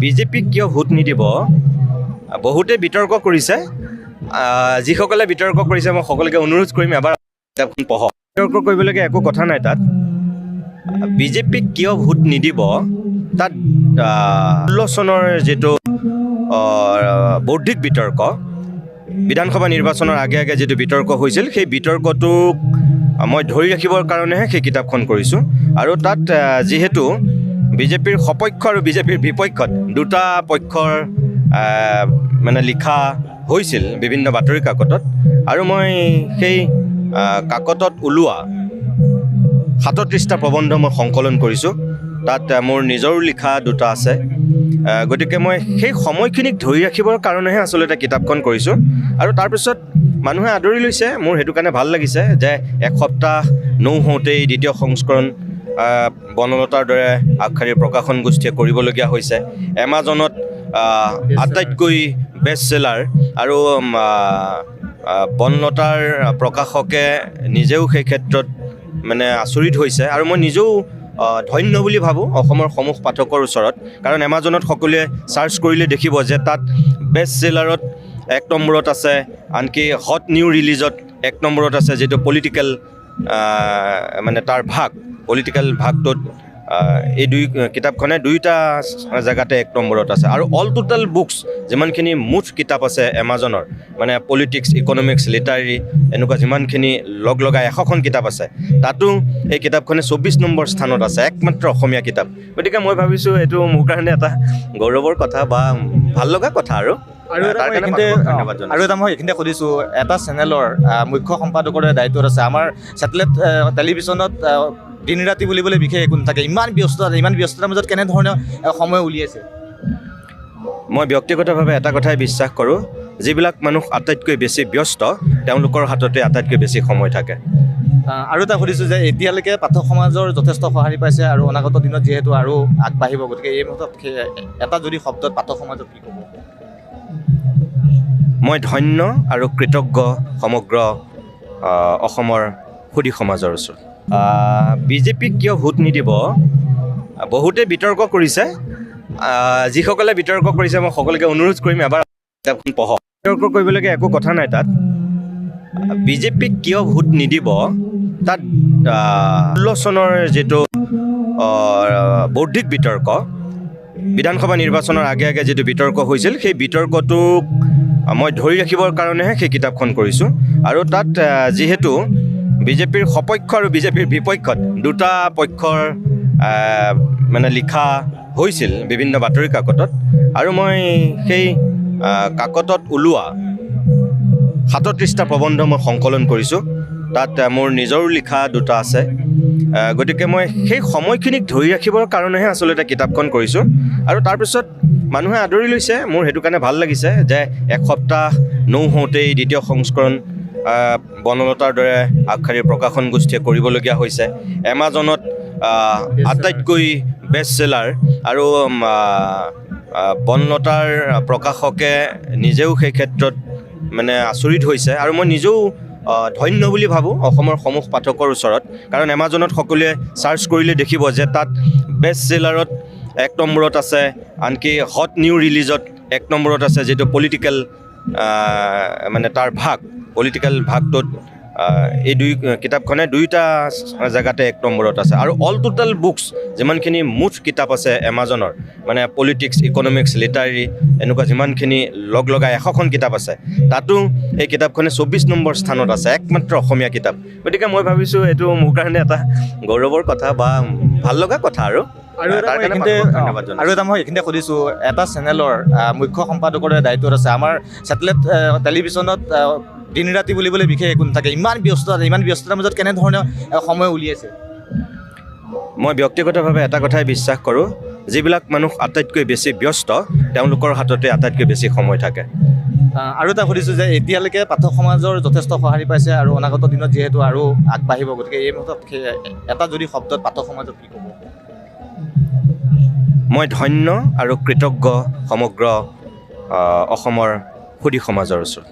বিজেপিক কিয় ভোট নিদিব বহুতে বিতৰ্ক কৰিছে। যিসকলে বিতৰ্ক কৰিছে মই সকলোকে অনুৰোধ কৰিম এবাৰ কিতাপখন পঢ়ক। বিতৰ্ক কৰিবলগীয়া একো কথা নাই তাত। বিজেপিক কিয় ভোট নিদিব তাত 16 চনৰ যিটো বৌদ্ধিক বিতৰ্ক, বিধানসভা নিৰ্বাচনৰ আগে আগে যিটো বিতৰ্ক হৈছিল সেই বিতৰ্কটোক মই ধৰি ৰাখিবৰ কাৰণেহে সেই কিতাপখন কৰিছোঁ। আৰু তাত যিহেতু বিজেপিৰ সপক্ষ আৰু বিজেপিৰ বিপক্ষত দুটা পক্ষৰ মানে লিখা হৈছিল বিভিন্ন বাতৰি কাকতত, আৰু মই সেই কাকতত ওলোৱা 37টা প্ৰবন্ধ মই সংকলন কৰিছোঁ। তাত মোৰ নিজৰো লিখা দুটা আছে। গতিকে মই সেই সময়খিনিক ধৰি ৰাখিবৰ কাৰণেহে আচলতে কিতাপখন কৰিছোঁ। আৰু তাৰপিছত মানুহে আদৰি লৈছে, মোৰ সেইটো কাৰণে ভাল লাগিছে যে এসপ্তাহ নহওঁতেই দ্বিতীয় সংস্কৰণ বনলতাৰ দৰে আগশাৰীৰ প্ৰকাশন গোষ্ঠীয়ে কৰিবলগীয়া হৈছে। এমাজনত আটাইতকৈ বেষ্ট চেলাৰ, আৰু বনলতাৰ প্ৰকাশকে নিজেও সেই ক্ষেত্ৰত মানে আচৰিত হৈছে। আৰু মই নিজেও ধন্য বুলি ভাবোঁ অসমৰ সমূহ পাঠকৰ ওচৰত, কাৰণ এমাজনত সকলোৱে চাৰ্চ কৰিলে দেখিব যে তাত বেষ্ট চেলাৰত 1 নম্বৰত আছে, আনকি হট নিউ ৰিলিজত 1 নম্বৰত আছে, যিটো পলিটিকেল মানে তাৰ ভাগ, পলিটিকেল ভাগটোত এই কিতাপখনে দুইটা জেগাতে 1 নম্বৰত আছে। আৰু অল টোটেল বুকছ যিমানখিনি মুঠ কিতাপ আছে এমাজনৰ, মানে পলিটিক্স, ইকনমিক্স, লিটাৰী, এনেকুৱা যিমানখিনি লগ লগাই 100খন কিতাপ আছে, তাতো এই কিতাপখনে 24 নম্বৰ স্থানত আছে, একমাত্ৰ অসমীয়া কিতাপ। গতিকে মই ভাবিছোঁ এইটো মোৰ কাৰণে এটা গৌৰৱৰ কথা বা ভাল লগা কথা। আৰু এটা মই এইখিনিতে সুধিছোঁ, এটা চেনেলৰ মুখ্য সম্পাদকৰ দায়িত্বত আছে, আমাৰ ছেটেলাইট টেলিভিশ্যনত দিন ৰাতি বুলিবলৈ বিশেষ একো নাথাকে, ইমান ব্যস্ততাৰ মাজত কেনেধৰণে সময় উলিয়াইছে? মই ব্যক্তিগতভাৱে এটা কথাই বিশ্বাস কৰোঁ, যিবিলাক মানুহ আটাইতকৈ বেছি ব্যস্ত তেওঁলোকৰ হাততে আটাইতকৈ বেছি সময় থাকে। আৰু এটা সুধিছোঁ যে এতিয়ালৈকে পাঠক সমাজৰ যথেষ্ট সঁহাৰি পাইছে আৰু অনাগত দিনত যিহেতু আৰু আগবাঢ়িব, গতিকে এই মুহূৰ্তত এটা যদি শব্দত পাঠক সমাজক কি ক'ব? মই ধন্য আৰু কৃতজ্ঞ সমগ্ৰ অসমৰ সুধী সমাজৰ ওচৰত। বিজেপিক কিয় ভোট নিদিব বহুতে বিতৰ্ক কৰিছে। যিসকলে বিতৰ্ক কৰিছে মই সকলোকে অনুৰোধ কৰিম এবাৰ কিতাপখন পঢ়ক। বিতৰ্ক কৰিবলগীয়া একো কথা নাই তাত। বিজেপিক কিয় ভোট নিদিব তাত 16 চনৰ যিটো বৌদ্ধিক বিতৰ্ক, বিধানসভা নিৰ্বাচনৰ আগে আগে যিটো বিতৰ্ক হৈছিল সেই বিতৰ্কটোক মই ধৰি ৰাখিবৰ কাৰণেহে সেই কিতাপখন কৰিছোঁ। আৰু তাত যিহেতু বিজেপিৰ সপক্ষ আৰু বিজেপিৰ বিপক্ষত দুটা পক্ষৰ মানে লিখা হৈছিল বিভিন্ন বাতৰি কাকতত, আৰু মই সেই কাকতত ওলোৱা 37টা প্ৰবন্ধ মই সংকলন কৰিছোঁ। তাত মোৰ নিজৰো লিখা দুটা আছে। গতিকে মই সেই সময়খিনিক ধৰি ৰাখিবৰ কাৰণেহে আচলতে কিতাপখন কৰিছোঁ। আৰু তাৰপিছত মানুহে আদৰি লৈছে, মোৰ সেইটো কাৰণে ভাল লাগিছে যে এসপ্তাহ নহওঁতেই দ্বিতীয় সংস্কৰণ বনলতাৰ দৰে আগশাৰীৰ প্ৰকাশন গোষ্ঠীয়ে কৰিবলগীয়া হৈছে। এমাজনত আটাইতকৈ বেষ্ট চেলাৰ, আৰু বনলতাৰ প্ৰকাশকে নিজেও সেই ক্ষেত্ৰত মানে আচৰিত হৈছে। আৰু মই নিজেও ধন্য বুলি ভাবোঁ অসমৰ সমূহ পাঠকৰ ওচৰত, কাৰণ এমাজনত সকলোৱে চাৰ্চ কৰিলে দেখিব যে তাত বেষ্ট চেলাৰত 1 নম্বৰত আছে, আনকি হট নিউ ৰিলিজত 1 নম্বৰত আছে, যিটো পলিটিকেল মানে তাৰ ভাগ, পলিটিকেল ভাগটোত এই কিতাপখনে দুইটা জেগাতে 1 নম্বৰত আছে। আৰু অল টোটেল বুকছ যিমানখিনি মুঠ কিতাপ আছে এমাজনৰ, মানে পলিটিক্স, ইকনমিক্স, লিটাৰী, এনেকুৱা যিমানখিনি লগ লগাই 100খন কিতাপ আছে, তাতো এই কিতাপখনে 24 নম্বৰ স্থানত আছে, একমাত্ৰ অসমীয়া কিতাপ। গতিকে মই ভাবিছোঁ এইটো মোৰ কাৰণে এটা গৌৰৱৰ কথা বা ভাল লগা কথা। আৰু এটা মই এইখিনিতে সুধিছোঁ, এটা চেনেলৰ মুখ্য সম্পাদকৰ দায়িত্বত আছে, আমাৰ ছেটেলাইট টেলিভিশ্যনত দিন ৰাতি বুলিবলৈ বিশেষ একো নাথাকে, ইমান ব্যস্ততাৰ মাজত কেনেধৰণে সময় উলিয়াইছে? মই ব্যক্তিগতভাৱে এটা কথাই বিশ্বাস কৰোঁ, যিবিলাক মানুহ আটাইতকৈ বেছি ব্যস্ত তেওঁলোকৰ হাততে আটাইতকৈ বেছি সময় থাকে। আৰু এটা সুধিছোঁ যে এতিয়ালৈকে পাঠক সমাজৰ যথেষ্ট সঁহাৰি পাইছে আৰু অনাগত দিনত যিহেতু আৰু আগবাঢ়িব, গতিকে এই মুহূৰ্তত এটা যদি শব্দত পাঠক সমাজক কি ক'ব? মই ধন্য আৰু কৃতজ্ঞ সমগ্ৰ অসমৰ সুধী সমাজৰ ওচৰত।